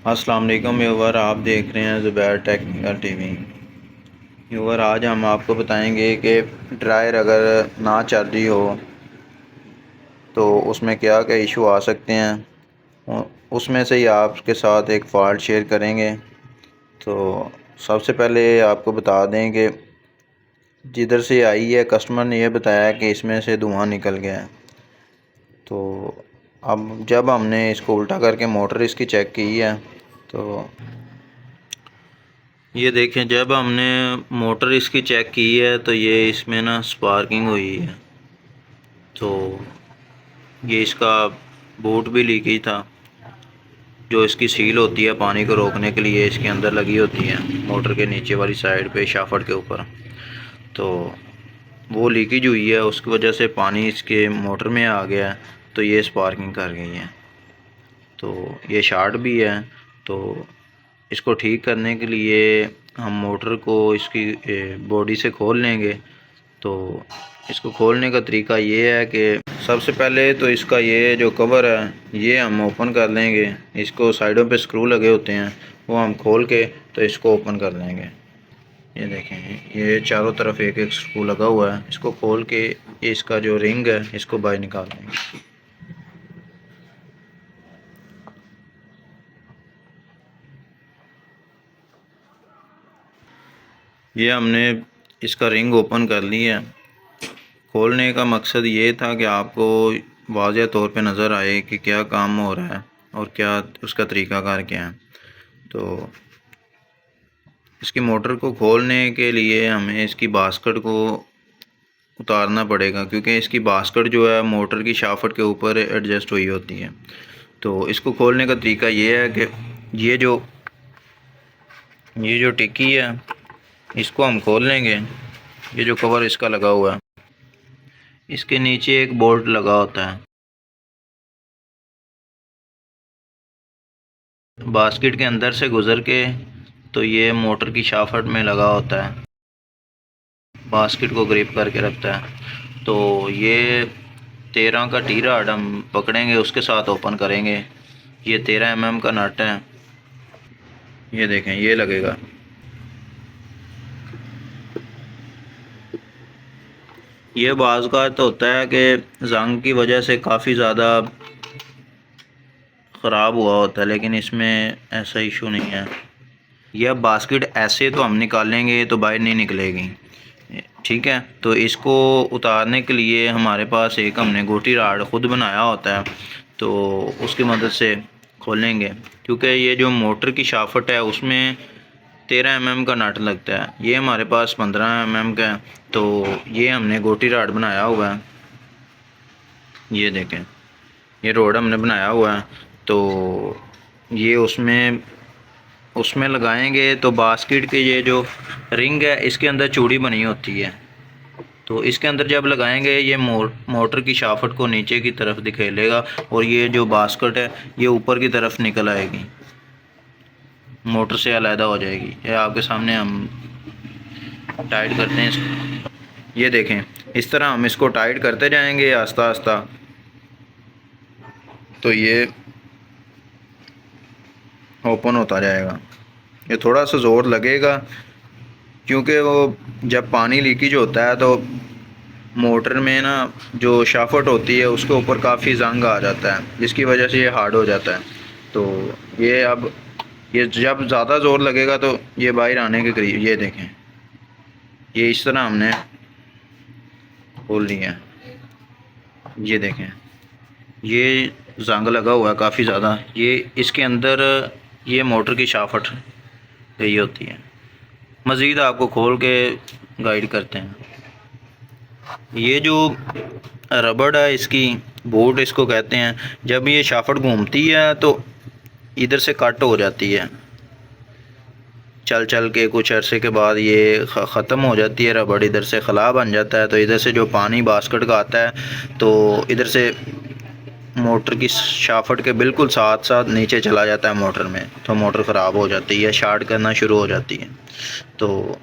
अस्सलाम वालेकुम व्यूवर, आप देख रहे हैं ज़ुबैर टेक्निकल टीवी। व्यूवर, आज हम आपको बताएंगे कि ड्रायर अगर ना चल रही हो तो उसमें क्या क्या इशू आ सकते हैं। उसमें से ही आपके साथ एक फ़ॉल्ट शेयर करेंगे। तो सबसे पहले आपको बता दें कि जिधर से आई है कस्टमर ने यह बताया कि इसमें से धुआं निकल गया है। तो अब जब हमने इसको उल्टा करके मोटर इसकी चेक की है तो ये देखें, जब हमने मोटर इसकी चेक की है तो ये इसमें ना स्पार्किंग हुई है। तो ये इसका बूट भी लीकी था। जो इसकी सील होती है पानी को रोकने के लिए इसके अंदर लगी होती है मोटर के नीचे वाली साइड पे शाफ्ट के ऊपर। तो वो लीकेज हुई है, उसकी वजह से पानी इसके मोटर में आ गया है, तो ये स्पार्किंग कर गई है। तो ये शार्ट भी है। तो इसको ठीक करने के लिए हम मोटर को इसकी बॉडी से खोल लेंगे। तो इसको खोलने का तरीका ये है कि सबसे पहले तो इसका ये जो कवर है ये हम ओपन कर लेंगे। इसको साइडों पे स्क्रू लगे होते हैं, वो हम खोल के तो इसको ओपन कर लेंगे। ये देखें, ये चारों तरफ एक एक स्क्रू लगा हुआ है। इसको खोल के ये इसका जो रिंग है इसको बाहर निकाल लेंगे। ये हमने इसका रिंग ओपन कर लिया है। खोलने का मकसद ये था कि आपको वाज़ेह तौर पे नज़र आए कि क्या काम हो रहा है और क्या उसका तरीक़ाकार क्या है। तो इसकी मोटर को खोलने के लिए हमें इसकी बास्केट को उतारना पड़ेगा, क्योंकि इसकी बास्केट जो है मोटर की शाफ्ट के ऊपर एडजस्ट हुई होती है। तो इसको खोलने का तरीका ये है कि ये जो टिक्की है इसको हम खोल लेंगे। ये जो कवर इसका लगा हुआ है, इसके नीचे एक बोल्ट लगा होता है। बास्केट के अंदर से गुज़र के तो ये मोटर की शाफ्ट में लगा होता है, बास्केट को ग्रिप करके रखता है। तो ये 13 का टी रॉड हम पकड़ेंगे, उसके साथ ओपन करेंगे। ये 13 mm का नट है। ये देखें, ये लगेगा। ये बाज़ का तो होता है कि जंग की वजह से काफ़ी ज़्यादा ख़राब हुआ होता है, लेकिन इसमें ऐसा इशू नहीं है। यह बास्केट ऐसे तो हम निकालेंगे तो बाहर नहीं निकलेगी, ठीक है। तो इसको उतारने के लिए हमारे पास एक हमने गोटी राड ख़ुद बनाया होता है, तो उसकी मदद से खोलेंगे। क्योंकि ये जो मोटर की शाफ्ट है उसमें 13 mm का नट लगता है, ये हमारे पास 15 mm का है। तो ये हमने गोटी राड बनाया हुआ है। ये देखें, ये रोड हमने बनाया हुआ है। तो ये उसमें लगाएंगे तो बास्केट के ये जो रिंग है इसके अंदर चूड़ी बनी होती है। तो इसके अंदर जब लगाएंगे ये मोटर की शाफ्ट को नीचे की तरफ दिखेलेगा और ये जो बास्केट है ये ऊपर की तरफ निकल आएगी, मोटर से अलहदा हो जाएगी। ये आपके सामने हम टाइट करते हैं इसको। ये देखें, इस तरह हम इसको टाइट करते जाएंगे आस्ता आस्ता। तो ये ओपन होता जाएगा। ये थोड़ा सा ज़ोर लगेगा, क्योंकि वो जब पानी लीकेज होता है तो मोटर में ना जो शाफ्ट होती है उसके ऊपर काफ़ी जंग आ जाता है, जिसकी वजह से ये हार्ड हो जाता है। तो ये जब ज़्यादा ज़ोर लगेगा तो ये बाहर आने के करीब। ये देखें, ये इस तरह हमने खोल लिया है। ये देखें, ये जंग लगा हुआ है काफ़ी ज़्यादा। ये इसके अंदर ये मोटर की शाफ्ट गई होती है। मज़ीद आपको खोल के गाइड करते हैं। ये जो रबड़ है इसकी बोट इसको कहते हैं, जब ये शाफ्ट घूमती है तो इधर से कट हो जाती है। चल चल के कुछ अरसे के बाद ये ख़त्म हो जाती है रबड़, इधर से खला बन जाता है। तो इधर से जो पानी बास्केट का आता है तो इधर से मोटर की शाफ्ट के बिल्कुल साथ साथ नीचे चला जाता है मोटर में, तो मोटर ख़राब हो जाती है, शार्ट करना शुरू हो जाती है। तो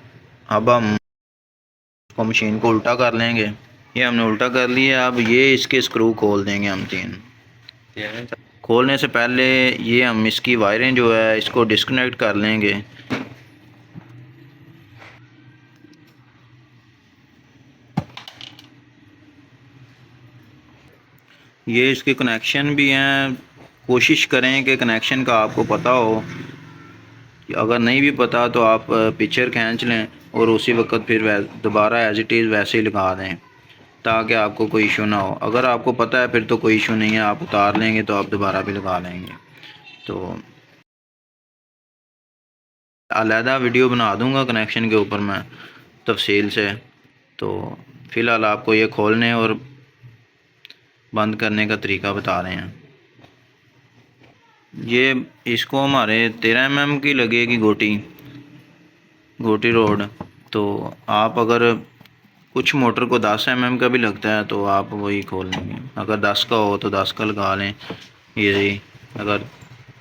अब हम इसको मशीन को उल्टा कर लेंगे। ये हमने उल्टा कर लिया। अब ये इसके स्क्रू खोल देंगे हम 3। खोलने से पहले ये हम इसकी वायरें जो है इसको डिस्कनेक्ट कर लेंगे। ये इसके कनेक्शन भी हैं, कोशिश करें कि कनेक्शन का आपको पता हो। अगर नहीं भी पता तो आप पिक्चर खींच लें और उसी वक्त फिर दोबारा एज इट इज़ वैसे ही लगा दें, ताकि आपको कोई इशू ना हो। अगर आपको पता है फिर तो कोई इशू नहीं है, आप उतार लेंगे तो आप दोबारा भी लगा लेंगे। तो अलहदा वीडियो बना दूंगा कनेक्शन के ऊपर मैं तफसील से। तो फ़िलहाल आपको ये खोलने और बंद करने का तरीका बता रहे हैं। ये इसको हमारे 13 mm की लगेगी गोटी रोड। तो आप अगर कुछ मोटर को 10 mm का भी लगता है तो आप वही खोल लेंगे। अगर 10 का हो तो 10 का लगा लें, ये अगर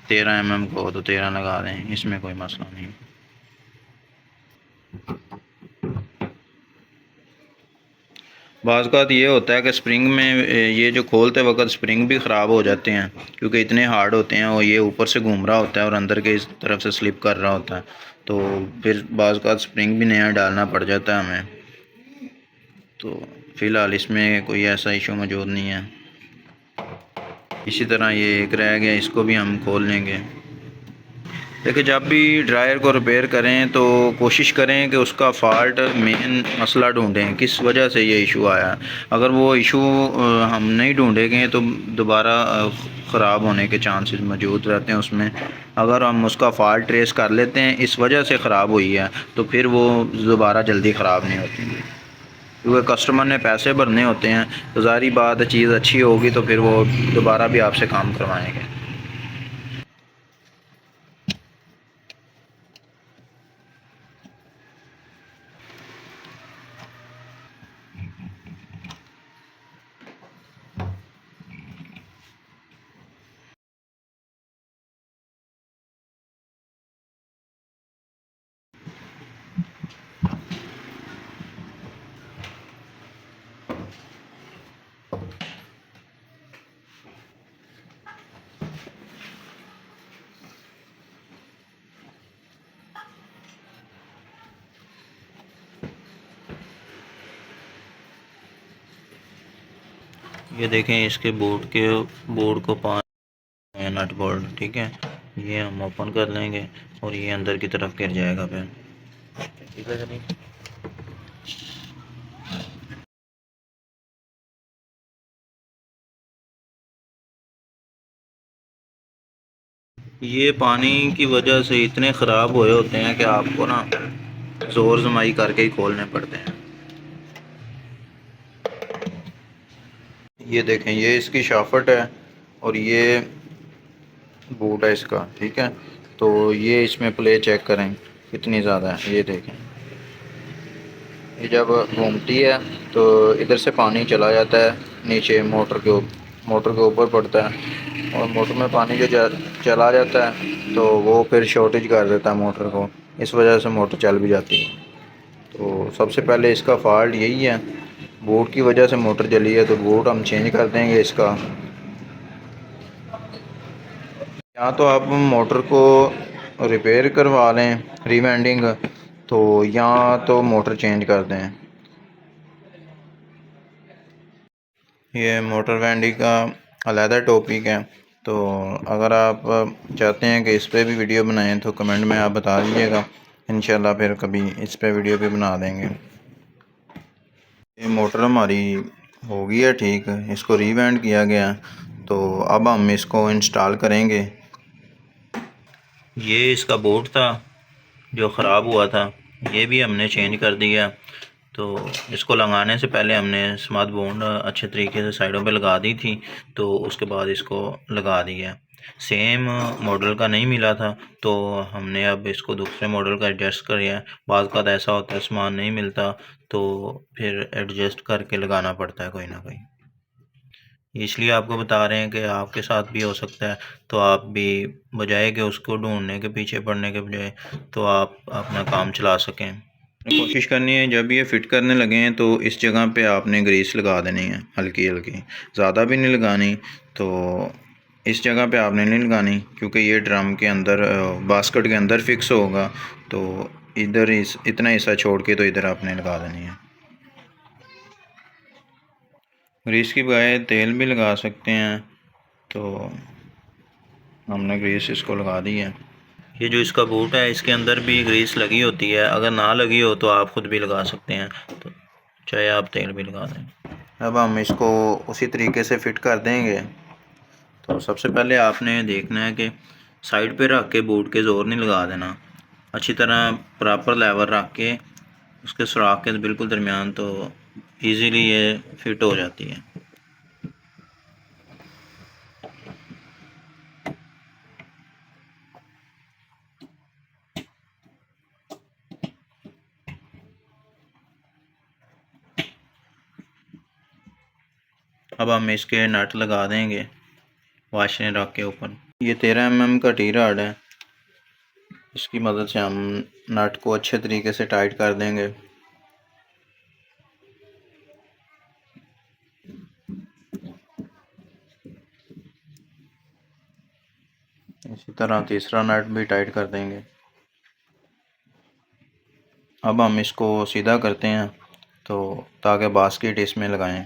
13 mm का हो तो 13 लगा लें, इसमें कोई मसला नहीं। बाज़ ये होता है कि स्प्रिंग में ये जो खोलते वक्त स्प्रिंग भी ख़राब हो जाते हैं, क्योंकि इतने हार्ड होते हैं और ये ऊपर से घूम रहा होता है और अंदर के इस तरफ से स्लिप कर रहा होता है। तो फिर बाज़ स्प्रिंग भी नया डालना पड़ जाता है हमें। तो फ़िलहाल इसमें कोई ऐसा इशू मौजूद नहीं है। इसी तरह ये एक रह गया, इसको भी हम खोल लेंगे। देखिए, जब भी ड्रायर को रिपेयर करें तो कोशिश करें कि उसका फ़ाल्ट मेन मसला ढूंढें, किस वजह से ये इशू आया। अगर वो इशू हम नहीं ढूंढेंगे तो दोबारा ख़राब होने के चांसेस मौजूद रहते हैं उसमें। अगर हम उसका फ़ाल्ट ट्रेस कर लेते हैं इस वजह से ख़राब हुई है तो फिर वो दोबारा जल्दी ख़राब नहीं होती, क्योंकि कस्टमर ने पैसे भरने होते हैं। तो ज़ाहिर बात चीज़ अच्छी होगी तो फिर वो दोबारा भी आपसे काम करवाएँगे। ये देखें, इसके बोर्ड को 5 नट बोल्ट, ठीक है। ये हम ओपन कर लेंगे और ये अंदर की तरफ गिर जाएगा फिर, ठीक है जी। ये पानी की वजह से इतने ख़राब हुए होते हैं कि आपको ना ज़ोर जमाई करके ही खोलने पड़ते हैं। ये देखें, ये इसकी शाफट है और ये बूट है इसका, ठीक है। तो ये इसमें प्ले चेक करें कितनी ज़्यादा है। ये देखें, ये जब घूमती है तो इधर से पानी चला जाता है नीचे मोटर के ऊपर पड़ता है, और मोटर में पानी जो चला जाता है तो वो फिर शॉर्टेज कर देता है मोटर को। इस वजह से मोटर चल भी जाती है। तो सबसे पहले इसका फॉल्ट यही है, बोट की वजह से मोटर जली है। तो बोट हम चेंज कर देंगे इसका। या तो आप मोटर को रिपेयर करवा लें रीवेंडिंग, तो या तो मोटर चेंज कर दें। ये मोटर वेंडिंग का अलहदा टॉपिक है। तो अगर आप चाहते हैं कि इस पर भी वीडियो बनाएं तो कमेंट में आप बता दीजिएगा, इंशाल्लाह फिर कभी इस पर वीडियो भी बना देंगे। ये मोटर हमारी हो गई है ठीक, इसको रीवेंड किया गया। तो अब हम इसको इंस्टॉल करेंगे। ये इसका बोर्ड था जो ख़राब हुआ था, ये भी हमने चेंज कर दिया। तो इसको लगाने से पहले हमने स्मार्ट बोर्ड अच्छे तरीके से साइडों पे लगा दी थी, तो उसके बाद इसको लगा दिया। सेम मॉडल का नहीं मिला था तो हमने अब इसको दूसरे मॉडल का एडजस्ट किया। बाज़ का ऐसा होता है सामान नहीं मिलता तो फिर एडजस्ट करके लगाना पड़ता है कोई ना कोई। इसलिए आपको बता रहे हैं कि आपके साथ भी हो सकता है, तो आप भी बजाय कि उसको ढूंढने के पीछे पड़ने के बजाय तो आप अपना काम चला सकें। कोशिश करनी है जब ये फिट करने लगे हैं तो इस जगह पे आपने ग्रीस लगा देनी है, हल्की हल्की, ज़्यादा भी नहीं लगानी। तो इस जगह पे आपने नहीं लगानी, क्योंकि ये ड्रम के अंदर बास्केट के अंदर फिक्स होगा। तो इधर इतना हिस्सा छोड़ के तो इधर आपने लगा देनी है। ग्रीस की बजाय तेल भी लगा सकते हैं, तो हमने ग्रीस इसको लगा दी है। ये जो इसका बूट है इसके अंदर भी ग्रीस लगी होती है, अगर ना लगी हो तो आप ख़ुद भी लगा सकते हैं, तो चाहे आप तेल भी लगा दें। अब हम इसको उसी तरीके से फ़िट कर देंगे। तो सबसे पहले आपने देखना है कि साइड पे रख के बूट के ज़ोर नहीं लगा देना, अच्छी तरह प्रॉपर लेवल रख के उसके सुराख के बिल्कुल दरमियान, तो इजीली ये फिट हो जाती है। अब हम इसके नट लगा देंगे वाशर रख के ऊपर। ये 13 mm का टी रॉड है, इसकी मदद से हम नट को अच्छे तरीके से टाइट कर देंगे। इसी तरह तीसरा नट भी टाइट कर देंगे। अब हम इसको सीधा करते हैं, तो ताकि बास्केट इसमें लगाएं।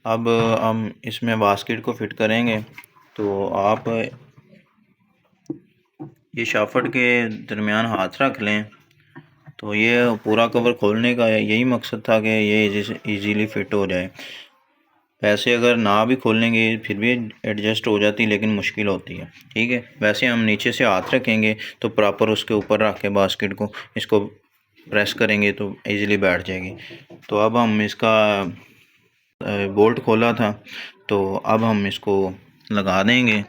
अब हम इसमें बास्केट को फिट करेंगे, तो आप ये शाफट के दरमियान हाथ रख लें। तो ये पूरा कवर खोलने का यही मकसद था कि ये इजीली फिट हो जाए। वैसे अगर ना भी खोलेंगे फिर भी एडजस्ट हो जाती, लेकिन मुश्किल होती है। ठीक है, वैसे हम नीचे से हाथ रखेंगे तो प्रॉपर उसके ऊपर रख के बास्केट को इसको प्रेस करेंगे तो इजीली बैठ जाएगी। तो अब हम इसका बोल्ट खोला था, तो अब हम इसको लगा देंगे।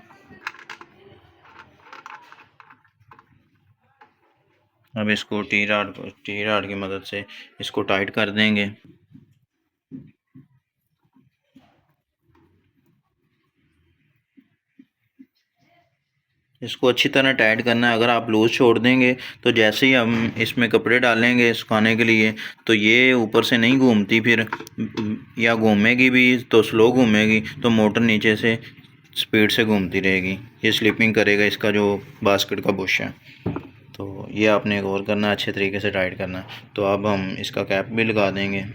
अब इसको टी रॉड की मदद से इसको टाइट कर देंगे। इसको अच्छी तरह टाइट करना है। अगर आप लूज़ छोड़ देंगे तो जैसे ही हम इसमें कपड़े डालेंगे सुखाने के लिए, तो ये ऊपर से नहीं घूमती फिर, या घूमेगी भी तो स्लो घूमेगी, तो मोटर नीचे से स्पीड से घूमती रहेगी, ये स्लिपिंग करेगा इसका जो बास्केट का बुश है। तो ये आपने गौर करना, अच्छे तरीके से टाइट करना। तो अब हम इसका कैप भी लगा देंगे।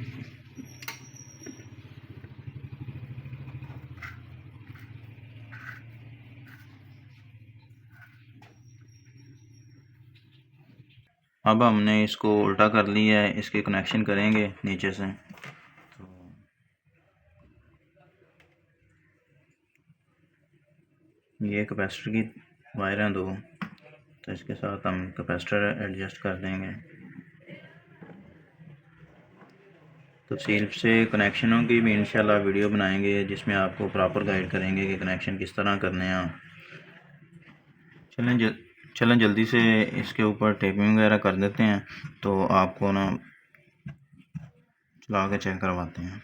अब हमने इसको उल्टा कर लिया है, इसके कनेक्शन करेंगे नीचे से। तो ये कैपेसिटर की वायर हैं 2, तो इसके साथ हम कैपेसिटर एडजस्ट कर देंगे। तफसील से कनेक्शनों की भी इंशाल्लाह वीडियो बनाएंगे, जिसमें आपको प्रॉपर गाइड करेंगे कि कनेक्शन किस तरह करने हैं। चलें जल्दी से इसके ऊपर टेपिंग वगैरह कर देते हैं, तो आपको ना चला के चेक करवाते हैं।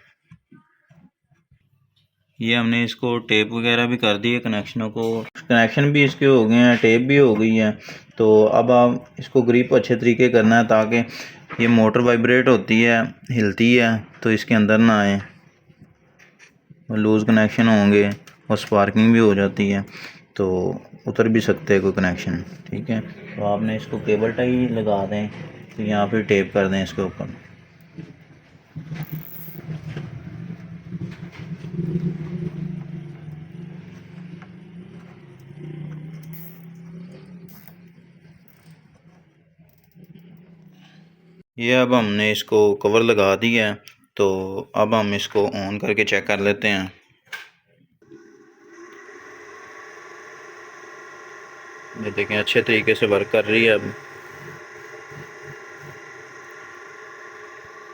ये हमने इसको टेप वगैरह भी कर दी है, कनेक्शनों को कनेक्शन भी इसके हो गए हैं, टेप भी हो गई है। तो अब आप इसको ग्रिप अच्छे तरीके करना है, ताकि ये मोटर वाइब्रेट होती है, हिलती है, तो इसके अंदर ना आए। लूज़ कनेक्शन होंगे और स्पार्किंग भी हो जाती है, तो उतर भी सकते हैं कोई कनेक्शन। ठीक है, तो आपने इसको केबल टाई लगा दें, तो यहाँ पे टेप कर दें इसके ऊपर। ये अब हमने इसको कवर लगा दिया है, तो अब हम इसको ऑन करके चेक कर लेते हैं। ये देखें अच्छे तरीके से वर्क कर रही है अब।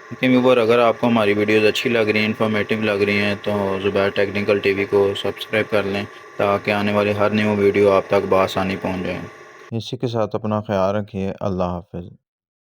लेकिन व्यूअर, अगर आपको हमारी वीडियोज़ अच्छी लग रही हैं, इन्फॉर्मेटिव लग रही हैं, तो ज़ुबैर टेक्निकल टीवी को सब्सक्राइब कर लें, ताकि आने वाली हर न्यू वीडियो आप तक बआसानी पहुंच जाए। इसी के साथ अपना ख्याल रखिए। अल्लाह हाफ़िज़।